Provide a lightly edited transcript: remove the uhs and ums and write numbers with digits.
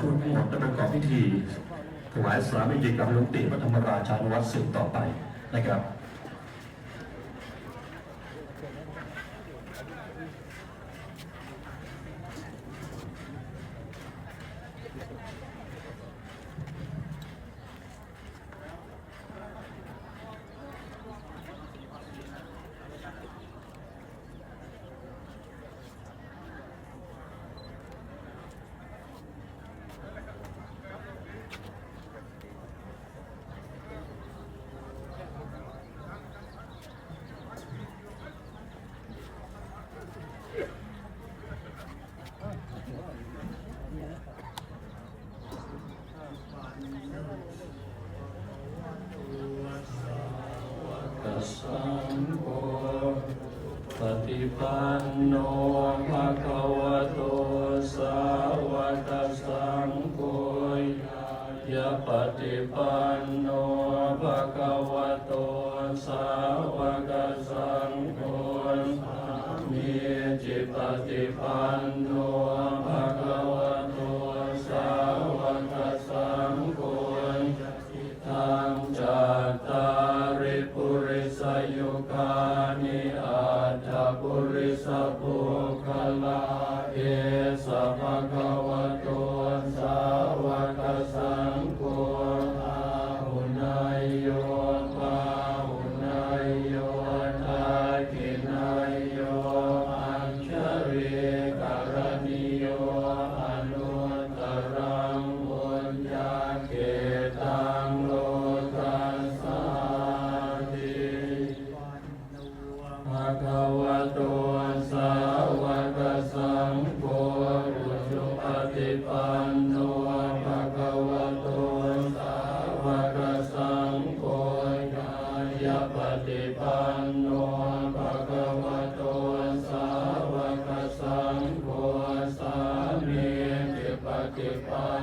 ทูตทั้งหมดได้ประกอบพิธีถวายสามิจิกับหลวงปู่พระธรรมราชานุวัตรสืบต่อไปนะครับสังโฆปฏิปันโนภะคะวะโตสาวกสังโฆยะปฏิปันโนภะคะวะโตสาวกสังโฆมีจิปฏิปันโนภะคะวะโตสาวกสังโฆทังจัตตาริปุริสยุคานิอัตถปุริสปุคลาเอสะภะคะวะโตสาวกสังโฆอาหุนายโยปาหุนายโยทักขินายโยอัญชริกรณิโยอนุตตรังบุญญาเกตังโลกัสสาติภะคะวะโตสาวกสังโฆอุชุปฏิปันโนภะคะวะโตสาวกสังโฆยะปฏิปันโนภะคะวะโตสาวกสังโฆสามีจิปฏิปั